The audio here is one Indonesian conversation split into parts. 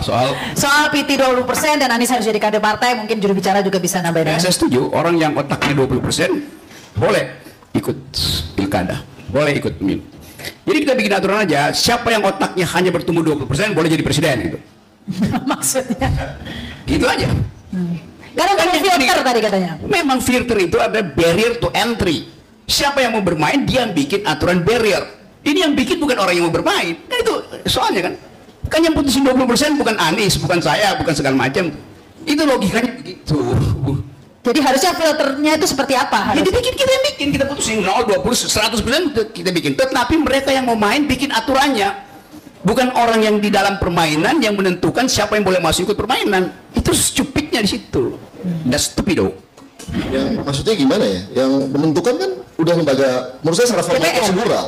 Soal PT 20% dan Anies harus jadi kader partai, mungkin juru bicara juga bisa nambahin. Saya setuju, orang yang otaknya 20% boleh ikut pilkada, boleh ikut pemilu. Jadi kita bikin aturan aja, siapa yang otaknya hanya bertumbuh 20% boleh jadi presiden gitu. Maksudnya? Gitu aja. Karena kan filter tadi katanya. Memang filter itu ada barrier to entry. Siapa yang mau bermain, dia yang bikin aturan barrier. Ini yang bikin bukan orang yang mau bermain. Kan itu soalnya kan. Kan yang putusin 20% bukan Anies, bukan saya, bukan segala macam. Itu logikanya begitu. Jadi harusnya filternya itu seperti apa? Jadi kita yang bikin, kita putusin 0, 20, 100% kita bikin. Tetapi mereka yang mau main bikin aturannya. Bukan orang yang di dalam permainan yang menentukan siapa yang boleh masuk ikut permainan. Itu stupidnya di situ. That's stupido. Yang maksudnya gimana ya? Yang menentukan kan udah lembaga, menurut saya secara formal prosedural.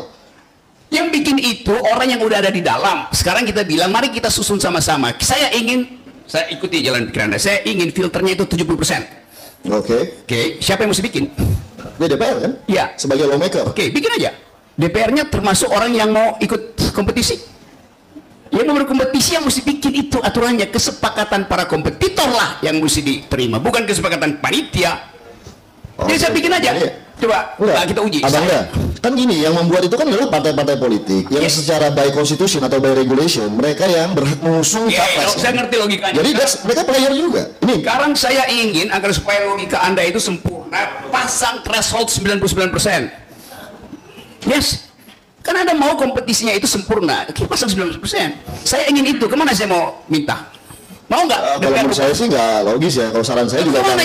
Yang bikin itu orang yang udah ada di dalam. Sekarang kita bilang, mari kita susun sama-sama. Saya ikuti jalan pikiran Anda. Saya ingin filternya itu 70%. Oke. Siapa yang mesti bikin? Ya DPR kan? Iya. Sebagai lawmaker. Oke, bikin aja. DPR-nya termasuk orang yang mau ikut kompetisi. Yang mau berkompetisi yang mesti bikin itu aturannya. Kesepakatan para kompetitor lah yang mesti diterima, bukan kesepakatan panitia. Jadi saya bikin aja. Coba kita uji. Kan gini, yang membuat itu kan adalah partai-partai politik yang secara by constitution atau by regulation mereka yang berhak mengusung capres. Saya ngerti logikanya. Jadi mereka player juga. Ini sekarang saya ingin agar supaya logika Anda itu sempurna, pasang threshold 99%. Yes. Kan Anda mau kompetisinya itu sempurna, kita pasang 90%. Saya ingin itu, kemana saya mau minta? Mau nggak? Kalau menurut saya sih nggak logis ya. Kalau saran saya juga Bang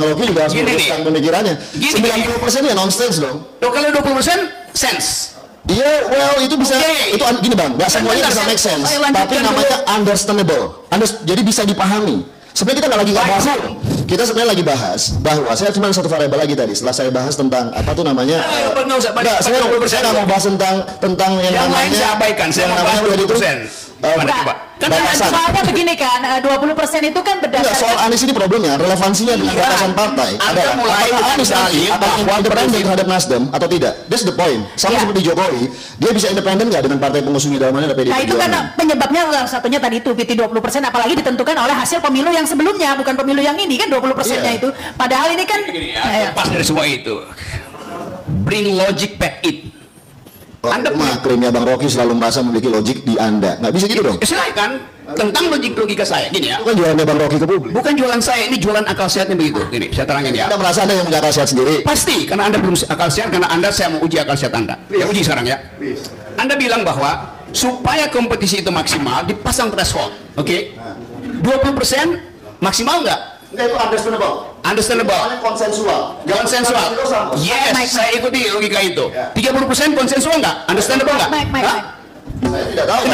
Rocky juga harus meluruskan pemikirannya. 90% ya nonsense dong. Kalau 20% sense. Iya, well itu bisa, itu gini Bang, nggak semuanya bisa make sense. Tapi namanya understandable. Jadi bisa dipahami. Sebenarnya kita nggak bahas itu. Kita sebenarnya lagi bahas bahwa saya cuma satu variabel lagi tadi. Setelah saya bahas tentang apa tuh namanya, saya nggak mau bahas tentang yang namanya. Saya abaikan. Saya mau bahas 20%. Kan soalnya begini kan, 20% itu kan berdasarkan soal Anies ini problemnya, relevansinya dengan batasan partai. Apakah Anies nanti akan independen terhadap Nasdem atau tidak? That's the point. Sama seperti Jokowi, dia bisa independen nggak dengan partai pengusung di dalamnya ada PDIP? Nah itu kan penyebabnya salah satunya tadi itu PT 20%, apalagi ditentukan oleh hasil pemilu yang sebelumnya, bukan pemilu yang ini kan 20%-nya itu. Padahal ini kan pas dari semua itu. Bring logic back it. Anda klaimnya Bang Rocky selalu merasa memiliki logik di Anda. Nggak bisa gitu dong. Silakan tentang logika saya gini ya. Bukan jualannya Bang Rocky ke publik. Bukan jualan saya, ini jualan akal sehatnya begitu. Gini, saya terangin ya. Anda merasa Anda yang punya akal sehat sendiri? Pasti, karena Anda belum akal sehat, karena saya mau uji akal sehat Anda. Ya uji sekarang ya. Anda bilang bahwa supaya kompetisi itu maksimal dipasang threshold, oke? 20% maksimal nggak? Itu understandable. Konsensual. Yes, saya ikuti logika itu. 30% konsensual nggak? Understandable nggak? Saya tidak tahu.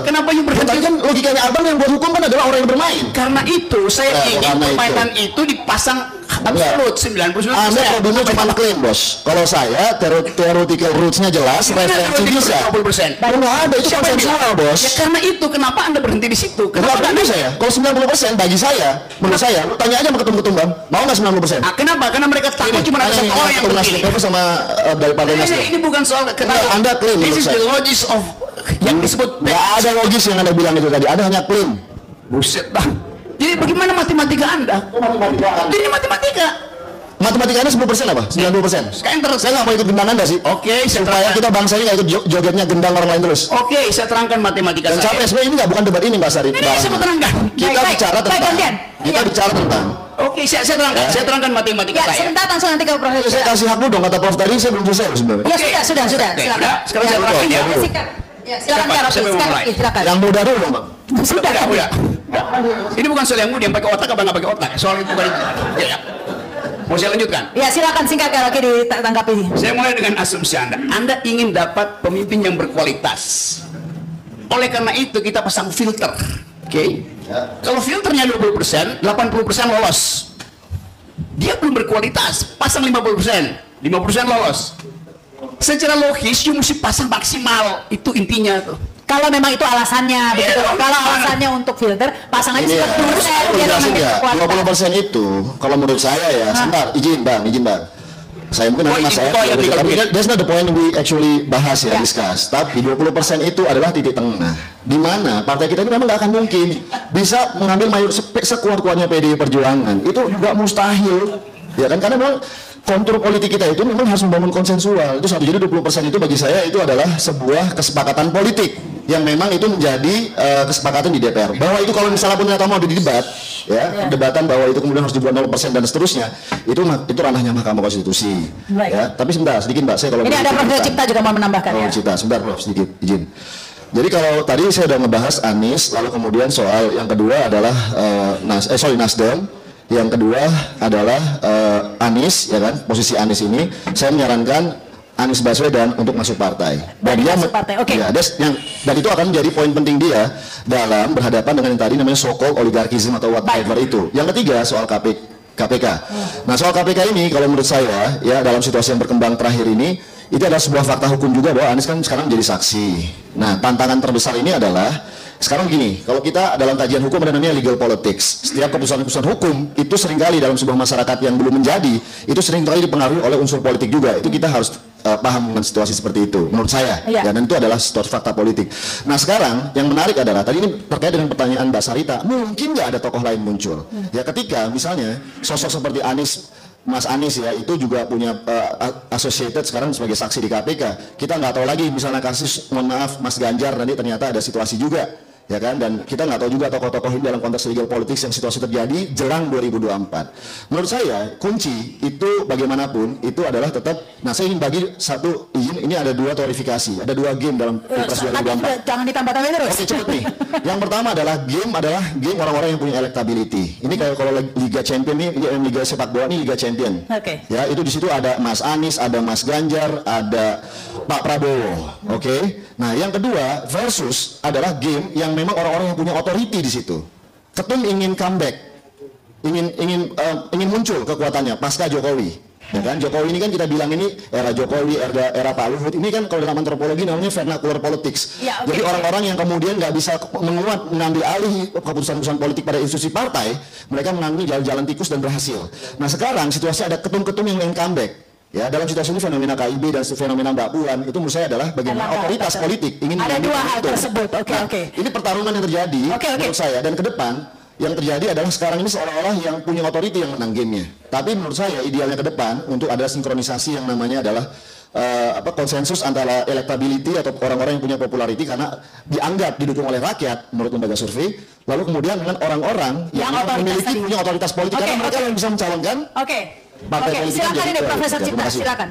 Kenapa you berhenti? Kan logikanya Abang yang buat hukum kan adalah orang yang bermain. Karena itu saya ingin permainan itu dipasang absolut 99%. Anda problemnya cuma klaim bos. Kalau saya theoretical roots-nya jelas, referensi bisa. 20%. Nggak ada, itu konsensual bos. Ya karena itu kenapa Anda berhenti di situ? Kenapa nggak bisa ya? Kalau 90% bagi saya, menurut saya, lu tanya aja sama ketum-ketum Bang, mau nggak 90%? Kenapa? Karena mereka takut cuma ada satu orang yang berpilih. Sama dari partai Nasdem. Ini bukan soal kenapa. Anda klaim. This is the logic of yang disebut. Nggak ada logis yang Anda bilang itu tadi. Ada hanya klaim. Buset dah. Jadi bagaimana matematika Anda? Ini matematika. Matematikanya 10% apa? 90%? Sekarang terus. Saya nggak mau ikut gendang Anda sih. Oke, supaya kita bangsa ini nggak ikut jogetnya gendang orang lain terus. Oke, saya terangkan matematika dan saya. Dan capek ini nggak bukan debat ini Mbak Sari. Ini saya mau terangkan. Kita bicara tentang. Kita bicara tentang. Oke, saya terangkan. Saya terangkan matematika saya. Sebentar langsung nanti ke Prof. Saya kasih hak dong kata Prof tadi saya belum selesai sebenarnya. Ya sudah. Silakan. Sekarang saya terangkan ya. Ya, silakan. Yang muda dulu dong Bang. Sudah. Ini bukan soal yang muda, yang pakai otak apa nggak pakai otak. Soal itu bukan itu. Ya. Mau saya lanjutkan? Ya silakan singkat kalau ditanggapi. Saya mulai dengan asumsi Anda. Anda ingin dapat pemimpin yang berkualitas. Oleh karena itu kita pasang filter. Oke? Kalau filternya 20%, 80% lolos. Dia belum berkualitas, pasang 50%. 50% lolos. Secara logis, you mesti pasang maksimal. Itu intinya tuh. Kalau memang itu alasannya, begitu. Kalau alasannya untuk filter, pasang aja 10%. 20% itu, kalau menurut saya ya, sebentar, izin bang. Saya mungkin nanti Mas saya, tapi that's not the point we actually bahas ya, discuss. Tapi 20% itu adalah titik tengah, di mana partai kita ini memang nggak akan mungkin bisa mengambil mayoritas sekuat-kuatnya PDI Perjuangan. Itu juga mustahil, ya kan? Karena memang kontur politik kita itu memang harus membangun konsensual. Itu satu. Jadi 20% itu bagi saya itu adalah sebuah kesepakatan politik yang memang itu menjadi kesepakatan di DPR. Bahwa itu kalau misalnya pun ternyata mau didebat, ya, debatan bahwa itu kemudian harus dibuat 0% dan seterusnya, itu ranahnya Mahkamah Konstitusi. Ya, tapi sebentar sedikit Mbak, saya kalau ini ada Prof. Cipta juga mau menambahkan. ya. Cipta, sebentar Prof, sedikit izin. Jadi kalau tadi saya sudah ngebahas Anies, lalu kemudian soal yang kedua adalah Nasdem. Yang kedua adalah Anies, ya kan? Posisi Anies ini, saya menyarankan Anies Baswedan untuk masuk partai. Dan dia masuk partai, oke. Ya, dan itu akan menjadi poin penting dia dalam berhadapan dengan yang tadi namanya so-called oligarkisme atau whatever itu. Yang ketiga soal KPK. Nah, soal KPK ini kalau menurut saya ya dalam situasi yang berkembang terakhir ini itu adalah sebuah fakta hukum juga bahwa Anies kan sekarang menjadi saksi. Nah, tantangan terbesar ini adalah sekarang gini, kalau kita dalam kajian hukum ada namanya legal politics. Setiap keputusan-keputusan hukum itu seringkali dalam sebuah masyarakat yang belum menjadi, itu seringkali dipengaruhi oleh unsur politik juga. Itu kita harus paham dengan situasi seperti itu, menurut saya. Ya, dan itu adalah situasi fakta politik. Nah sekarang yang menarik adalah, tadi ini terkait dengan pertanyaan Mbak Sarita, mungkin nggak ada tokoh lain muncul. Ya ketika misalnya sosok seperti Mas Anies ya, itu juga punya associated sekarang sebagai saksi di KPK. Kita nggak tahu lagi misalnya kasus, mohon maaf, Mas Ganjar nanti ternyata ada situasi juga. Ya kan, dan kita nggak tahu juga tokoh-tokoh ini dalam konteks legal politics yang situasi terjadi jelang 2024. Menurut saya kunci itu bagaimanapun itu adalah tetap. Nah saya ingin bagi satu izin, ini ada dua klarifikasi, ada dua game dalam Pilpres 2024. Jangan ditambah-tambah terus. Oke, cepet nih. Yang pertama adalah game orang-orang yang punya electability. Ini kayak kalau Liga Champion ini, Liga sepak bola ini Liga Champion. Oke. Ya itu di situ ada Mas Anies, ada Mas Ganjar, ada Pak Prabowo. Oke. Nah yang kedua versus adalah game yang memang orang-orang yang punya otoriti di situ. Ketum ingin comeback, ingin muncul kekuatannya pasca Jokowi. Ya kan, Jokowi ini kan kita bilang ini era Jokowi, era Pak Luhut. Ini kan kalau dalam antropologi namanya vernacular politics. Ya, okay. Jadi orang-orang yang kemudian nggak bisa mengambil alih keputusan-keputusan politik pada institusi partai, mereka mengambil jalan-jalan tikus dan berhasil. Nah sekarang situasi ada ketum-ketum yang ingin comeback. Ya, dalam situasi ini fenomena KIB dan fenomena Mbak Puan itu menurut saya adalah bagaimana otoritas politik ingin ada dua hal tersebut. Oke. Ini pertarungan yang terjadi menurut saya, dan ke depan yang terjadi adalah sekarang ini seolah-olah yang punya otoriti yang menang gamenya. Tapi menurut saya idealnya ke depan untuk ada sinkronisasi yang namanya adalah konsensus antara electability atau orang-orang yang punya popularity karena dianggap didukung oleh rakyat menurut lembaga survei, lalu kemudian dengan orang-orang yang punya otoritas politik karena mereka yang bisa mencalonkan partai politik. Silakan ini Profesor Cipta, silakan.